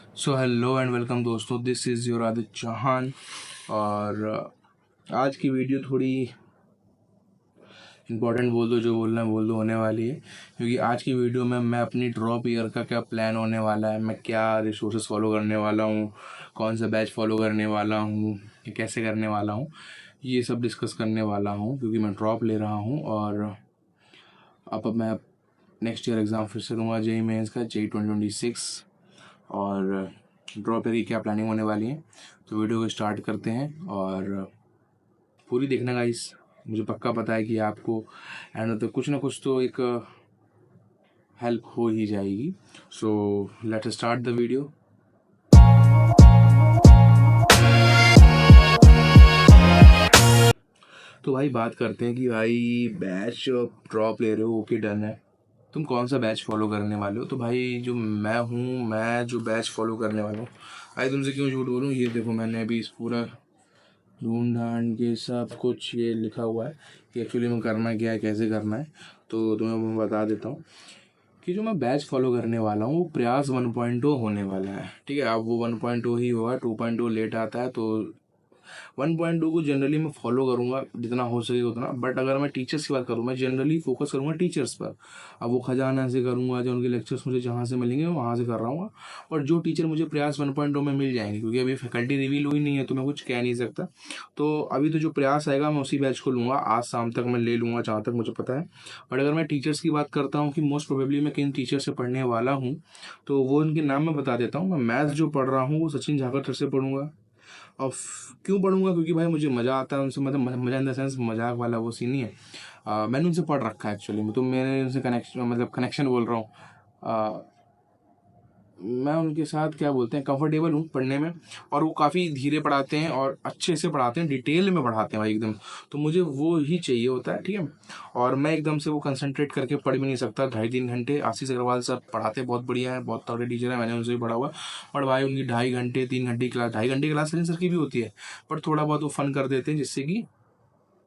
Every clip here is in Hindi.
सो हेलो एंड वेलकम दोस्तों, this is your Aditya Chauhan. और आज की वीडियो थोड़ी इम्पोर्टेंट बोल दो, जो बोलना है बोल दो, होने वाली है। क्योंकि आज की वीडियो में मैं अपनी ड्रॉप ईयर का क्या प्लान होने वाला है, मैं क्या रिसोर्सेज फॉलो करने वाला हूँ, कौन सा बैच फॉलो करने वाला हूँ, कैसे करने वाला हूँ, ये सब डिस्कस करने वाला हूँ। क्योंकि मैं ड्रॉप ले रहा हूँ और अब मैं नेक्स्ट ईयर एग्ज़ाम फिर से दूंगा, जेई मेंस का, जेई 2026। और ड्रॉप ईयर की क्या प्लानिंग होने वाली है, तो वीडियो को स्टार्ट करते हैं और पूरी देखना गाइस। मुझे पक्का पता है कि आपको एंड तो कुछ ना कुछ तो एक हेल्प हो ही जाएगी। So let's start the video. तो भाई बात करते हैं कि भाई बैच ड्रॉप ले रहे हो, ओके डन है। तुम कौन सा बैच फॉलो करने वाले हो? तो भाई जो मैं हूँ, मैं जो बैच फॉलो करने वाला हूँ, भाई तुमसे क्यों झूठ बोलूँ। ये देखो, मैंने अभी इस पूरा ढूंढ ढांड के सब कुछ ये लिखा हुआ है कि एक्चुअली में करना क्या है, कैसे करना है। तो तुम्हें मैं बता देता हूँ कि जो मैं बैच फॉलो करने वाला हूँ वो प्रयास 1.0 होने वाला है। ठीक है, अब वो 1.0 ही होगा, 2.0 लेट आता है। तो 1.2 को जनरली मैं फॉलो करूँगा जितना हो सके उतना। बट अगर मैं टीचर्स की बात करूँ, मैं जनरली फोकस करूँगा टीचर्स पर। अब वो खजाना से करूँगा, जो उनके लेक्चर्स मुझे जहाँ से मिलेंगे वहाँ से कर रहा हूँ। और जो टीचर मुझे प्रयास 1.0 में मिल जाएंगे, क्योंकि अभी फैकल्टी रिवील हुई नहीं है तो मैं कुछ कह नहीं सकता। तो अभी तो जो प्रयास आएगा मैं उसी बैच को लूँगा, आज शाम तक मैं ले लूँगा जहाँ तक मुझे पता है। बट अगर मैं टीचर्स की बात करता हूँ कि मोस्ट प्रोबेबली मैं किन टीचर से पढ़ने वाला हूँ, तो वो उनके नाम मैं बता देता हूँ। मैं मैथ्स जो पढ़ रहा हूँ वो सचिन झाकर सर से पढ़ूंगा। और क्यों पढ़ूंगा? क्योंकि भाई मुझे मज़ा आता है उनसे, मतलब मज़ा इन द सेंस मजाक वाला वो सीन नहीं है। मैंने उनसे पढ़ रखा है एक्चुअली में, तो मैंने उनसे कनेक्शन, मतलब कनेक्शन बोल रहा हूँ। मैं उनके साथ क्या बोलते हैं, कंफर्टेबल हूँ पढ़ने में। और वो काफ़ी धीरे पढ़ाते हैं और अच्छे से पढ़ाते हैं, डिटेल में पढ़ाते हैं भाई एकदम। तो मुझे वो ही चाहिए होता है, ठीक है। और मैं एकदम से वो कंसंट्रेट करके पढ़ भी नहीं सकता 2.5-3 घंटे। आशीष अग्रवाल सर पढ़ाते बहुत बढ़िया है, बहुत तगड़े टीचर है, मैंने उनसे भी पढ़ा हुआ। बट भाई उनकी 2.5 घंटे 3 घंटे क्लास, 2.5 घंटे क्लास सचिन सर की भी होती है। पर थोड़ा बहुत वो फन कर देते हैं जिससे कि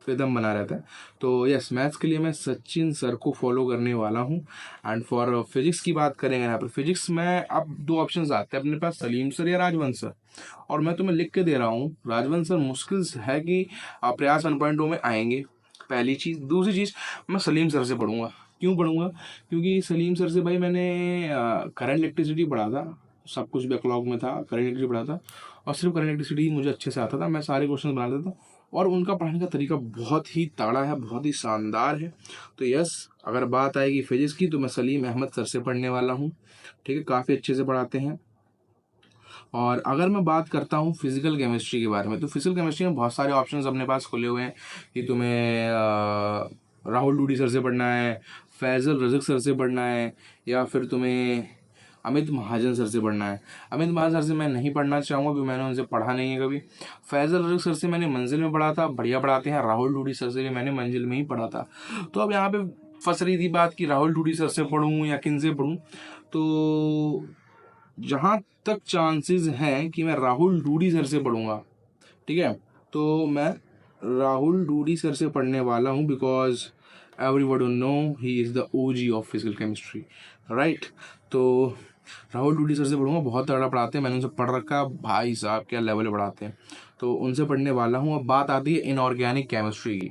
रिदम बना रहता है। तो यस, मैथ्स के लिए मैं सचिन सर को फॉलो करने वाला हूँ। एंड फॉर फिजिक्स की बात करेंगे यहाँ पर, फिजिक्स में अब दो ऑप्शंस आते हैं अपने पास, सलीम सर या राजवंश सर। और मैं तुम्हें लिख के दे रहा हूँ, राजवंश सर मुश्किल है कि प्रयास 1.0 में आएंगे, पहली चीज़। दूसरी चीज़, मैं सलीम सर से पढ़ूंगा। क्यों पढ़ूंगा? क्योंकि सलीम सर से भाई मैंने करंट इलेक्ट्रिसिटी पढ़ा था, सब कुछ बैकलॉग में था, करंट इलेक्ट्रिसिटी पढ़ा था। और सिर्फ करंट इलेक्ट्रिसिटी ही मुझे अच्छे से आता था, मैं सारे क्वेश्चन बना लेता था। और उनका पढ़ाने का तरीका बहुत ही तगड़ा है, बहुत ही शानदार है। तो यस, अगर बात आएगी फिजिक्स की तो मैं सलीम अहमद सर से पढ़ने वाला हूँ। ठीक है, काफ़ी अच्छे से पढ़ाते हैं। और अगर मैं बात करता हूँ फिजिकल केमिस्ट्री के बारे में, तो फिजिकल केमिस्ट्री में बहुत सारे ऑप्शंस अपने पास खुले हुए हैं कि तुम्हें राहुल डूडी सर से पढ़ना है, फैजल रजक सर से पढ़ना है, या फिर तुम्हें अमित महाजन सर से पढ़ना है। अमित महाजन सर से मैं नहीं पढ़ना चाहूँगा क्योंकि मैंने उनसे पढ़ा नहीं है कभी। फैजल रजक सर से मैंने मंजिल में पढ़ा था, बढ़िया पढ़ाते हैं। राहुल डूडी सर से भी मैंने मंजिल में ही पढ़ा था। तो अब यहाँ पे फंस रही थी बात कि राहुल डूडी सर से पढ़ूँ या किन से पढ़ूँ। तो जहाँ तक चांसेस हैं कि मैं राहुल डूडी सर से पढ़ूंगा, ठीक है, तो मैं राहुल डूडी सर से पढ़ने वाला हूँ। Because everybody know he is the OG of physical chemistry, right. तो राहुल डूडी सर से पढ़ूंगा, बहुत तगड़ा पढ़ाते हैं, मैंने उनसे पढ़ रखा, भाई साहब क्या लेवल पढ़ाते हैं। तो उनसे पढ़ने वाला हूँ। अब बात आती है इनऑर्गेनिक केमिस्ट्री की।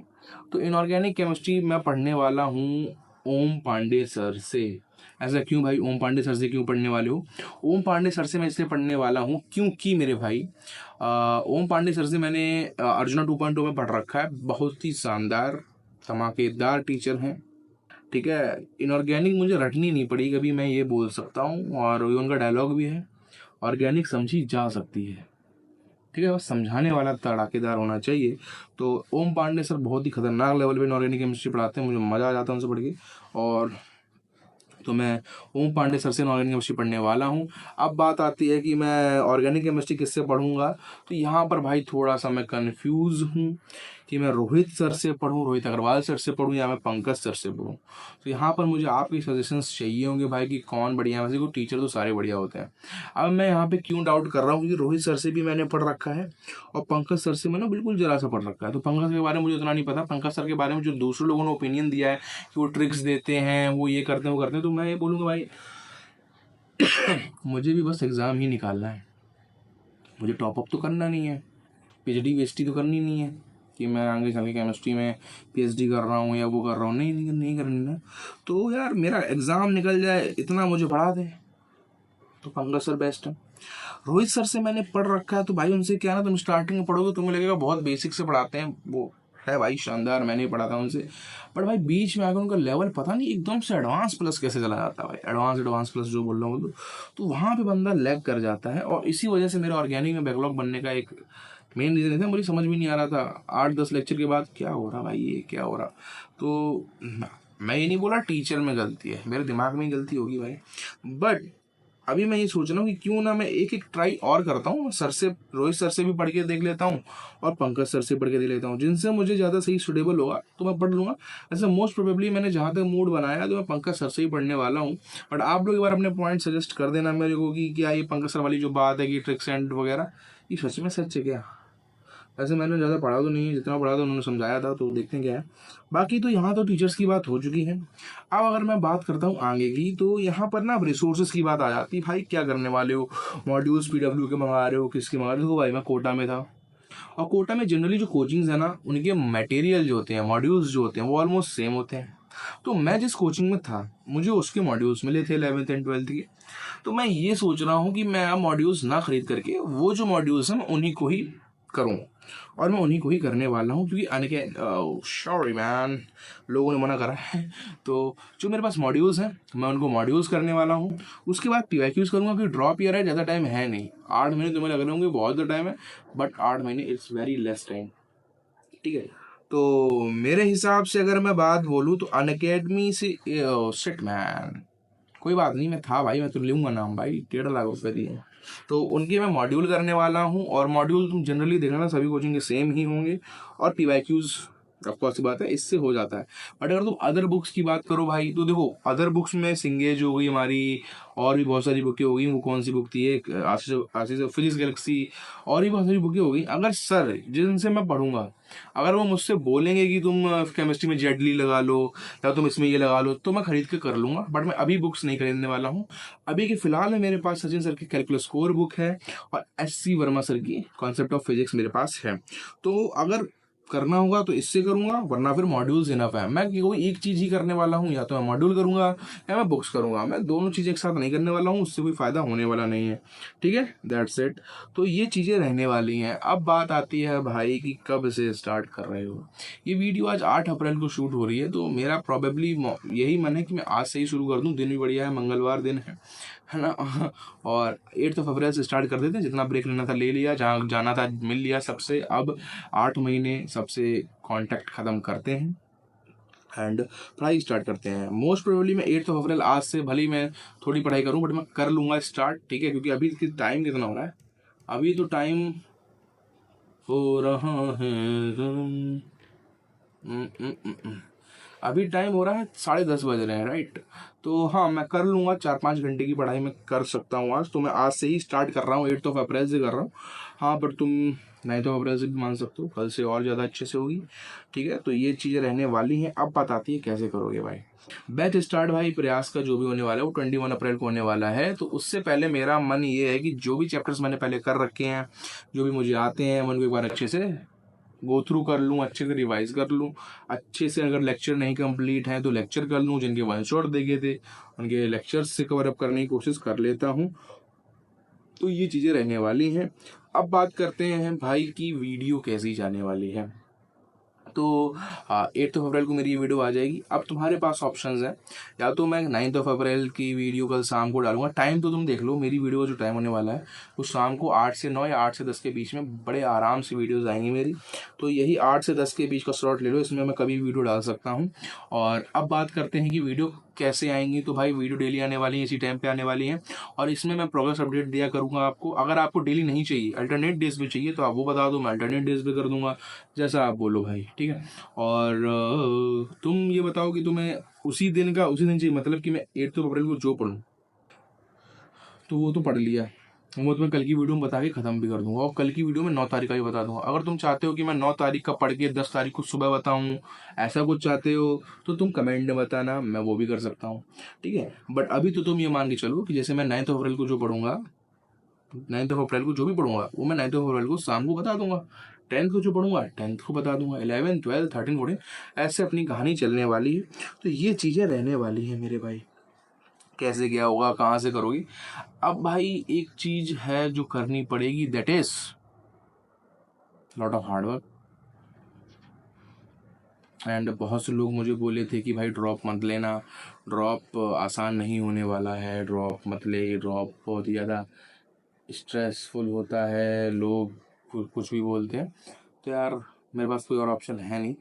तो इनऑर्गेनिक केमिस्ट्री मैं पढ़ने वाला हूँ ओम पांडे सर से। ऐसा क्यों भाई, ओम पांडे सर से क्यों पढ़ने वाले हो? ओम पांडे सर से मैं इसलिए पढ़ने वाला हूँ क्योंकि मेरे भाई ओम पांडे सर से मैंने अर्जुना 2.0 में पढ़ रखा है, बहुत ही शानदार धमाकेदार टीचर हैं। ठीक है, इनऑर्गेनिक मुझे रटनी नहीं पड़ी कभी, मैं ये बोल सकता हूँ। और ये उनका डायलॉग भी है, ऑर्गेनिक समझी जा सकती है। ठीक है, बस समझाने वाला तड़ाकेदार होना चाहिए। तो ओम पांडे सर बहुत ही खतरनाक लेवल पे इनऑर्गेनिक केमिस्ट्री पढ़ाते हैं, मुझे मज़ा आ जाता है उनसे पढ़ के। और तो मैं ओम पांडे सर से ऑर्गेनिक केमिस्ट्री पढ़ने वाला हूँ। अब बात आती है कि मैं ऑर्गेनिक केमिस्ट्री किससे पढ़ूंगा, तो यहाँ पर भाई थोड़ा सा मैं कंफ्यूज हूँ कि मैं रोहित सर से पढ़ूँ, रोहित अग्रवाल सर से पढ़ूँ, या मैं पंकज सर से पढ़ूँ। तो यहाँ पर मुझे आपके सजेशंस चाहिए होंगे भाई कि कौन बढ़िया है। वैसे को टीचर तो सारे बढ़िया होते हैं। अब मैं यहाँ पे क्यों डाउट कर रहा हूँ, क्योंकि रोहित सर से भी मैंने पढ़ रखा है और पंकज सर से मैंने बिल्कुल जरा सा पढ़ रखा है। तो पंकज के बारे में मुझे उतना नहीं पता। पंकज सर के बारे में जो दूसरे लोगों ने ओपिनियन दिया है कि वो ट्रिक्स देते हैं, वो ये करते हैं, वो करते हैं, तो मैं ये बोलूँगा भाई मुझे भी बस एग्ज़ाम ही निकालना है, मुझे टॉप अप तो करना नहीं है, पीएचडी वीएचडी तो करनी नहीं है कि मैं आगे चल के केमिस्ट्री में पीएचडी कर रहा हूँ या वो कर रहा हूँ, नहीं करनी ना। तो यार मेरा एग्ज़ाम निकल जाए इतना मुझे पढ़ा दे तो पंकज सर बेस्ट है। रोहित सर से मैंने पढ़ रखा है, तो भाई उनसे क्या ना, तुम स्टार्टिंग में पढ़ोगे तुम्हें लगेगा बहुत बेसिक से पढ़ाते हैं, वो है भाई शानदार, मैंने पढ़ा था उनसे। बट भाई बीच में आकर उनका लेवल पता नहीं एकदम से एडवांस प्लस कैसे चला जाता है भाई, एडवांस प्लस जो बोल रहा हूँ तो वहाँ पे बंदा लैग कर जाता है। और इसी वजह से मेरा ऑर्गेनिक में बैकलॉग बनने का एक मेन रीज़न था, मुझे समझ भी नहीं आ रहा था 8-10 लेक्चर के बाद क्या हो रहा भाई, ये क्या हो रहा। तो मैं ये नहीं बोला टीचर में गलती है, मेरे दिमाग में ही गलती होगी भाई। बट अभी मैं ये सोच रहा हूँ कि क्यों ना मैं एक एक ट्राई और करता हूँ, सर से, रोहित सर से भी पढ़ के देख लेता हूँ और पंकज सर से पढ़ के देख लेता हूँ, जिनसे मुझे ज़्यादा सही सुटेबल होगा तो मैं पढ़ लूँगा। ऐसे मोस्ट प्रोबेबली मैंने जहाँ तक मूड बनाया तो मैं पंकज सर से ही पढ़ने वाला हूँ। बट आप लोग एक बार अपने पॉइंट सजेस्ट कर देना मेरे को कि क्या ये पंकज सर वाली जो बात है कि ट्रिक्स एंड वगैरह, ये सच में सच है क्या। वैसे मैंने ज़्यादा पढ़ा तो नहीं है, जितना पढ़ा था उन्होंने समझाया था, तो देखते हैं क्या है। बाकी तो यहाँ तो टीचर्स की बात हो चुकी है। अब अगर मैं बात करता हूँ आगे की, तो यहाँ पर ना अब रिसोर्सेज की बात आ जाती है। भाई क्या करने वाले हो, मॉड्यूल्स पीडब्ल्यू के मंगा रहे हो, किसके मंगा रहे हो। भाई मैं कोटा में था, और कोटा में जनरली जो कोचिंग्स है ना, उनके मटेरियल जो होते हैं, मॉड्यूल्स जो होते हैं, वो ऑलमोस्ट सेम होते हैं। तो मैं जिस कोचिंग में था मुझे उसके मॉड्यूल्स मिले थे 11th एंड 12th के। तो मैं ये सोच रहा हूँ कि मैं अब मॉड्यूल्स ना खरीद करके वो जो मॉड्यूल्स हैं मैं उन्हीं को ही करूँ, और मैं उन्हीं को ही करने वाला हूँ, क्योंकि आने के सॉरी मैन, लोगों ने मना करा है। तो जो मेरे पास मॉड्यूल्स हैं मैं उनको मॉड्यूल्स करने वाला हूँ। उसके बाद पीवाईक्यूज़ करूँगा, क्योंकि ड्रॉप ईयर है, ज़्यादा टाइम है नहीं, 8 महीने तुम्हें लग रहे होंगे बहुत टाइम है, बट 8 महीने इट्स वेरी लेस टाइम, ठीक है। तो मेरे हिसाब से अगर मैं बात बोलूँ तो अनअकैडमी से शिट मैन, कोई बात नहीं, मैं था भाई, मैं तो लूँगा नाम भाई, 1.5 लाख रुपये दिए। तो उनके मैं मॉड्यूल करने वाला हूँ, और मॉड्यूल तुम जनरली देखना सभी कोचिंग के सेम ही होंगे, और पीवाईक्यूज़ ऑफकोर्स की बात है, इससे हो जाता है। बट अगर तुम अदर बुक्स की बात करो भाई, तो देखो अदर बुक्स में सिंगेज हो गई हमारी, और भी बहुत सारी बुकें हो गई। वो कौन सी बुक थी, एक आशीष फिजिक्स गैलेक्सी, और भी बहुत सारी बुकें हो गई। अगर सर जिनसे मैं पढ़ूंगा अगर वो मुझसे बोलेंगे कि तुम केमिस्ट्री में जेडली लगा लो या तुम इसमें ये लगा लो, तो मैं खरीद के कर लूँगा। बट मैं अभी बुक्स नहीं खरीदने वाला हूँ। अभी के फिलहाल में मेरे पास सचिन सर की कैलकुलस कोर बुक है, और SC वर्मा सर की कॉन्सेप्ट ऑफ फिजिक्स मेरे पास है। तो अगर करना होगा तो इससे करूंगा, वरना फिर मॉड्यूल्स इनफ है। मैं कोई एक चीज़ ही करने वाला हूँ, या तो मैं मॉड्यूल करूंगा या मैं बुक्स करूंगा। मैं दोनों चीज़ें एक साथ नहीं करने वाला हूँ, उससे कोई फ़ायदा होने वाला नहीं है, ठीक है, दैट्स इट। तो ये चीज़ें रहने वाली हैं। अब बात आती है भाई कि कब से स्टार्ट कर रहे हो। ये वीडियो आज 8 अप्रैल को शूट हो रही है, तो मेरा प्रॉबेबली यही मन है कि मैं आज से ही शुरू कर दूँ। दिन भी बढ़िया है, मंगलवार दिन है ना। और 8 अप्रैल से स्टार्ट कर देते हैं, जितना ब्रेक लेना था ले लिया, जहाँ जाना था मिल लिया सबसे। अब 8 महीने सबसे कांटेक्ट ख़त्म करते हैं एंड पढ़ाई स्टार्ट करते हैं। मोस्ट प्रोबेबली मैं 8 अप्रैल आज से भले ही मैं थोड़ी पढ़ाई करूँ, बट मैं कर लूँगा स्टार्ट, ठीक है। क्योंकि अभी टाइम कितना हो रहा है, अभी तो टाइम हो रहा है अभी टाइम हो रहा है 10:30 बज रहे हैं, राइट। तो हाँ, मैं कर लूँगा, 4-5 घंटे की पढ़ाई मैं कर सकता हूँ आज। तो मैं आज से ही स्टार्ट कर रहा हूँ, 8 अप्रैल से कर रहा हूँ। हाँ, पर तुम 9 अप्रैल से भी मान सकते हो, कल से और ज़्यादा अच्छे से होगी, ठीक है। तो ये चीज़ें रहने वाली हैं। अब बात आती है कैसे करोगे भाई। बैच स्टार्ट भाई प्रयास का जो भी होने वाला है वो 21 अप्रैल को होने वाला है। तो उससे पहले मेरा मन ये है कि जो भी चैप्टर्स मैंने पहले कर रखे हैं, जो भी मुझे आते हैं, मैं उनको एक बार अच्छे से गो थ्रू कर लूँ, अच्छे से रिवाइज कर लूँ, अच्छे से। अगर लेक्चर नहीं कंप्लीट हैं तो लेक्चर कर लूँ, जिनके वन शॉट देखे थे उनके लेक्चर्स से कवर अप करने की कोशिश कर लेता हूँ। तो ये चीज़ें रहने वाली हैं। अब बात करते हैं भाई की वीडियो कैसी जाने वाली है। तो 8 अप्रैल को मेरी ये वीडियो आ जाएगी। अब तुम्हारे पास ऑप्शंस हैं, या तो मैं 9 अप्रैल की वीडियो कल शाम को डालूंगा। टाइम तो तुम देख लो, मेरी वीडियो का जो टाइम होने वाला है वो शाम को 8 से 9 या 8 से 10 के बीच में बड़े आराम से वीडियोज़ आएंगी मेरी। तो यही 8 से 10 के बीच का स्लॉट ले लो, इसमें मैं कभी वीडियो डाल सकता हूँ। और अब बात करते हैं कि वीडियो कैसे आएंगी। तो भाई वीडियो डेली आने वाली है, इसी टाइम पे आने वाली है, और इसमें मैं प्रोग्रेस अपडेट दिया करूँगा आपको। अगर आपको डेली नहीं चाहिए, अल्टरनेट डेज पे चाहिए, तो आप वो बता दो, मैं अल्टरनेट डेज पे कर दूंगा, जैसा आप बोलो भाई, ठीक है। और तुम ये बताओ कि तुम्हें उसी दिन चाहिए, मतलब कि मैं 8 अप्रैल को जो पढ़ूँ तो वो तो पढ़ लिया, वो तुम्हें कल की वीडियो में बता के ख़त्म भी कर दूंगा, और कल की वीडियो में 9 तारीख का भी बता दूंगा। अगर तुम चाहते हो कि मैं 9 तारीख का पढ़ के 10 तारीख को सुबह बताऊँ, ऐसा कुछ चाहते हो तो तुम कमेंट में बताना, मैं वो भी कर सकता हूँ, ठीक है। बट अभी तो तुम ये मान के चलो कि जैसे मैं 9 अप्रैल को जो पढ़ूंगा, 9 अप्रैल को जो भी पढ़ूंगा वो मैं 9 अप्रैल को शाम को बता दूंगा। 10th को जो पढ़ूंगा 10th को बता दूंगा। 11, 12, 13, 14 ऐसे अपनी कहानी चलने वाली है। तो ये चीज़ें रहने वाली है मेरे भाई। कैसे क्या होगा, कहाँ से करोगी। अब भाई एक चीज़ है जो करनी पड़ेगी, that is lot of hard work. And बहुत से लोग मुझे बोले थे कि भाई ड्रॉप मत लेना, ड्रॉप आसान नहीं होने वाला है, ड्रॉप मत ले, ड्रॉप बहुत ही ज़्यादा स्ट्रेसफुल होता है, लोग कुछ भी बोलते हैं। तो यार मेरे पास कोई और ऑप्शन है नहीं।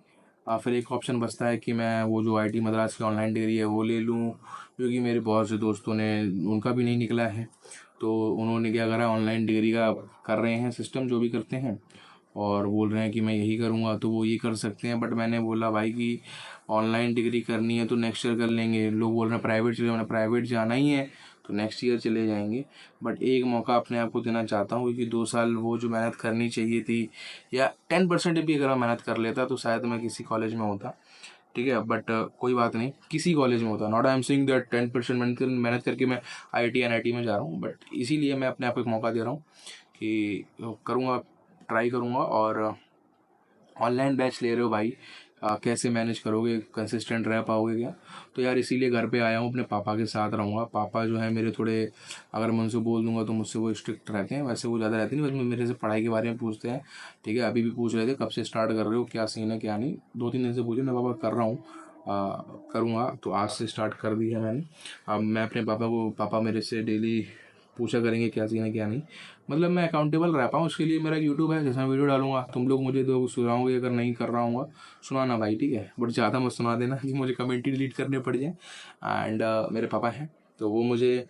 फिर एक ऑप्शन बचता है कि मैं वो जो आईटी मद्रास की ऑनलाइन डिग्री है वो ले लूँ, क्योंकि मेरे बहुत से दोस्तों ने, उनका भी नहीं निकला है, तो उन्होंने क्या करा, ऑनलाइन डिग्री का कर रहे हैं सिस्टम, जो भी करते हैं, और बोल रहे हैं कि मैं यही करूँगा, तो वो ये कर सकते हैं। बट मैंने बोला भाई कि ऑनलाइन डिग्री करनी है तो नेक्स्ट ईयर कर लेंगे। लोग बोल रहे हैं प्राइवेट चले, मैंने प्राइवेट जाना ही है तो नेक्स्ट ईयर चले जाएंगे। बट एक मौका अपने आप को देना चाहता हूँ, क्योंकि 2 साल वो जो मेहनत करनी चाहिए थी, या 10% भी अगर मैं मेहनत कर लेता तो शायद मैं किसी कॉलेज में होता, ठीक है। बट कोई बात नहीं, किसी कॉलेज में होता। Not I am saying that 10% मेहनत करके मैं आईआईटी एनआईटी में जा रहा हूँ, बट इसीलिए मैं अपने आप को एक मौका दे रहा हूँ कि करूँगा, ट्राई करूँगा। और ऑनलाइन बैच ले रहे हो भाई, कैसे मैनेज करोगे, कंसिस्टेंट रह पाओगे क्या। तो यार इसीलिए घर पे आया हूँ, अपने पापा के साथ रहूँगा। पापा जो है मेरे थोड़े, अगर मैं उनसे बोल दूंगा तो मुझसे वो स्ट्रिक्ट रहते हैं, वैसे वो ज़्यादा रहते नहीं, बस मेरे से पढ़ाई के बारे में पूछते हैं, ठीक है। अभी भी पूछ रहे थे कब से स्टार्ट कर रहे हो, क्या सीन है क्या नहीं, 2-3 दिन से पूछे, मैं पापा कर रहा हूँ, करूँगा। तो आज से स्टार्ट कर दी है मैंने। अब मैं अपने पापा को, पापा मेरे से डेली पूछा करेंगे क्या सीन है क्या नहीं, मतलब मैं अकाउंटेबल रह पाऊँ उसके लिए। मेरा यूट्यूब है, जैसे मैं वीडियो डालूंगा तुम लोग मुझे दो सुनाओगे, अगर नहीं कर रहा हूँ सुनाना भाई, ठीक है। बट ज़्यादा मत सुना देना कि मुझे कमेंट ही डिलीट करने पड़ जाए। एंड मेरे पापा हैं तो वो मुझे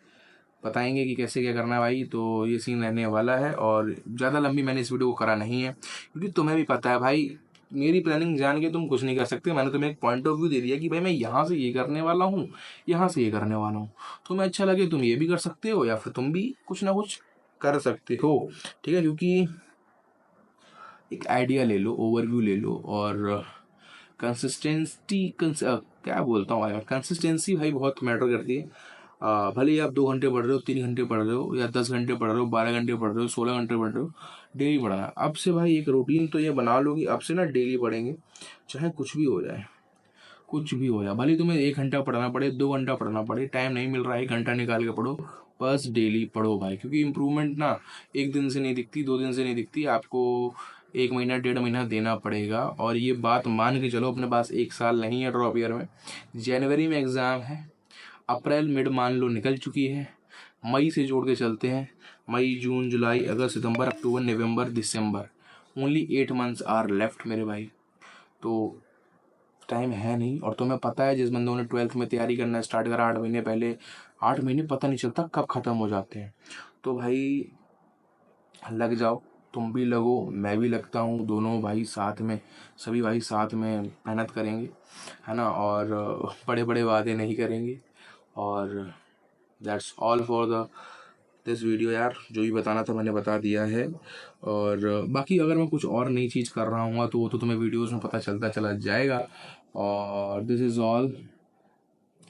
बताएंगे कि कैसे क्या करना है भाई। तो ये सीन रहने वाला है, और ज़्यादा लंबी मैंने इस वीडियो को करा नहीं है, क्योंकि तुम्हें भी पता है भाई मेरी प्लानिंग जान के तुम कुछ नहीं कर सकते। मैंने तुम्हें एक पॉइंट ऑफ व्यू दे दिया कि भाई मैं यहाँ से ये करने वाला हूँ, यहाँ से ये करने वाला हूँ। तुम्हें अच्छा लगे तुम ये भी कर सकते हो, या फिर तुम भी कुछ ना कुछ कर सकते हो, ठीक है। क्योंकि एक आइडिया ले लो, ओवरव्यू ले लो, और कंसिस्टेंसी क्या बोलता हूँ यार, कंसिस्टेंसी भाई बहुत मैटर करती है। भले ही आप 2 घंटे पढ़ रहे हो, 3 घंटे पढ़ रहे हो, या 10 घंटे पढ़ रहे हो, 12 घंटे पढ़ रहे हो, 16 घंटे पढ़ रहे हो, डेली पढ़ना। अब से भाई एक रूटीन तो ये बना लो कि अब से ना डेली पढ़ेंगे, चाहे कुछ भी हो जाए, कुछ भी हो जाए। भले तुम्हें 1 घंटा पढ़ना पड़े, 2 घंटा पढ़ना पड़े, टाइम नहीं मिल रहा है 1 घंटा निकाल के पढ़ो, बस डेली पढ़ो भाई। क्योंकि इम्प्रूवमेंट ना एक दिन से नहीं दिखती, 2 दिन से नहीं दिखती, आपको 1 महीना 1.5 महीना देना पड़ेगा। और ये बात मान के चलो, अपने पास 1 साल नहीं है ड्रॉप ईयर में। जनवरी में एग्ज़ाम है, अप्रैल मिड मान लो निकल चुकी है, मई से जोड़ के चलते हैं, मई जून जुलाई अगस्त सितंबर अक्टूबर नवंबर दिसंबर, ओनली 8 मंथ्स आर लेफ्ट मेरे भाई। तो टाइम है नहीं। और तुम्हें पता है जिस बंदों ने 12th में तैयारी करना स्टार्ट करा 8 महीने पहले, 8 महीने पता नहीं चलता कब ख़त्म हो जाते हैं। तो भाई लग जाओ, तुम भी लगो, मैं भी लगता हूँ, दोनों भाई साथ में, सभी भाई साथ में मेहनत करेंगे, है ना। और बड़े बड़े वादे नहीं करेंगे। और that's all for the this video यार, जो भी बताना था मैंने बता दिया है। और बाकी अगर मैं कुछ और नई चीज़ कर रहा हूँ तो वो तो तुम्हें वीडियोस में पता चलता चला जाएगा। और this is all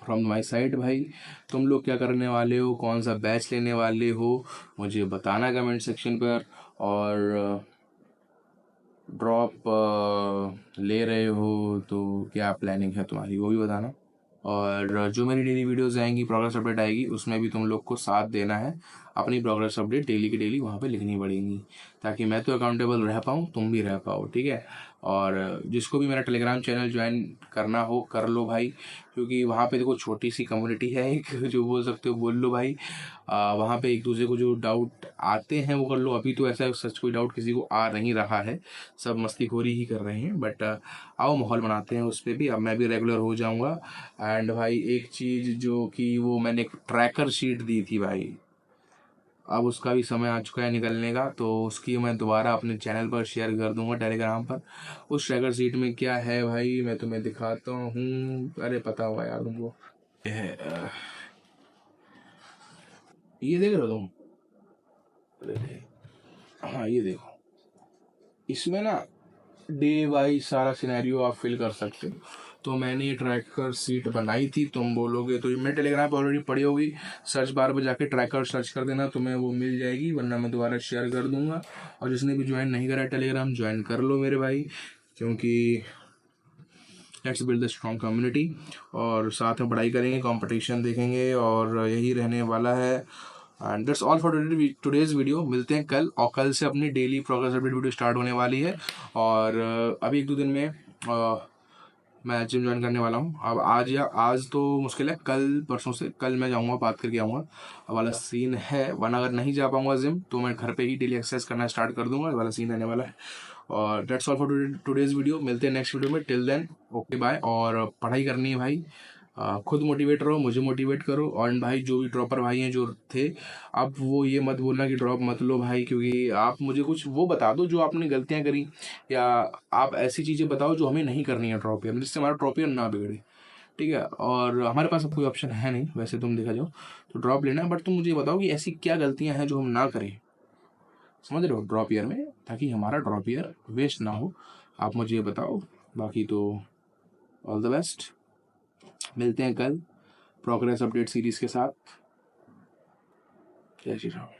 from my side भाई। तुम लोग क्या करने वाले हो, कौन सा बैच लेने वाले हो, मुझे बताना कमेंट सेक्शन पर। और ड्रॉप ले रहे हो तो क्या प्लानिंग है तुम्हारी, वो भी बताना। और जो मेरी डेली वीडियोस आएंगी, प्रोग्रेस अपडेट आएगी, उसमें भी तुम लोग को साथ देना है। अपनी प्रोग्रेस अपडेट डेली की डेली वहाँ पे लिखनी पड़ेगी, ताकि मैं तो अकाउंटेबल रह पाऊँ, तुम भी रह पाओ, ठीक है। और जिसको भी मेरा टेलीग्राम चैनल ज्वाइन करना हो कर लो भाई, क्योंकि वहाँ पे देखो छोटी सी कम्युनिटी है एक, जो बोल सकते हो बोल लो भाई। वहाँ पे एक दूसरे को जो डाउट आते हैं वो कर लो। अभी तो ऐसा सच कोई डाउट किसी को आ नहीं रहा है, सब मस्तीखोरी ही कर रहे हैं। बट आओ माहौल बनाते हैं उस पर भी, अब मैं भी रेगुलर हो जाऊँगा। एंड भाई एक चीज़ जो कि वो मैंने एक ट्रैकर शीट दी थी भाई, अब उसका भी समय आ चुका है निकलने का, तो उसकी मैं दोबारा अपने चैनल पर शेयर कर दूंगा टेलीग्राम पर। उस ट्रैकर शीट में क्या है भाई मैं तुम्हें दिखाता हूँ, अरे पता हुआ यार तुमको, ये है, ये देख रहे हो तुम, हाँ ये देखो, इसमें ना डे वाइज सारा सिनेरियो आप फिल कर सकते हो। तो मैंने ये ट्रैकर सीट बनाई थी, तुम बोलोगे तो ये मेरे टेलीग्राम पर ऑलरेडी पड़ी होगी, सर्च बार पर जाके ट्रैकर सर्च कर देना, तुम्हें वो मिल जाएगी, वरना मैं दोबारा शेयर कर दूंगा। और जिसने भी ज्वाइन नहीं करा टेलीग्राम, ज्वाइन कर लो मेरे भाई, क्योंकि let's build the strong community. और साथ में पढ़ाई करेंगे, कंपटीशन देखेंगे, और यही रहने वाला है। And that's all for today's video. मिलते हैं कल, और कल से अपनी daily progress update video start होने वाली है। और अभी 1-2 दिन में मैं जिम ज्वाइन करने वाला हूँ। अब आज तो मुश्किल है, कल परसों से कल मैं जाऊँगा, बात करके आऊँगा वाला सीन है। वरना अगर नहीं जा पाऊँगा जिम तो मैं घर पे ही डेली एक्सरसाइज करना स्टार्ट कर दूंगा, वाला सीन रहने वाला है। और that's all for today's video. मिलते हैं नेक्स्ट वीडियो में, टिल देन ओके बाय। और पढ़ाई करनी है भाई, खुद मोटिवेट रहो, मुझे मोटिवेट करो। और भाई जो भी ड्रॉपर भाई हैं जो थे, अब वो ये मत बोलना कि ड्रॉप मत लो भाई, क्योंकि आप मुझे कुछ वो बता दो जो आपने गलतियां करी, या आप ऐसी चीज़ें बताओ जो हमें नहीं करनी है ड्रॉप ईयर में, जिससे हमारा ड्रॉप ईयर ना बिगड़े। ठीक है, और हमारे पास अब कोई ऑप्शन है नहीं वैसे, तुम देखा जाओ तो ड्रॉप लेना है, बट तुम मुझे बताओ कि ऐसी क्या गलतियां हैं जो हम ना करें, समझ रहे हो, ड्रॉप ईयर में, ताकि हमारा ड्रॉप ईयर वेस्ट ना हो। आप मुझे ये बताओ, बाकी तो ऑल द बेस्ट। मिलते हैं कल प्रोग्रेस अपडेट सीरीज के साथ। जय श्री राम।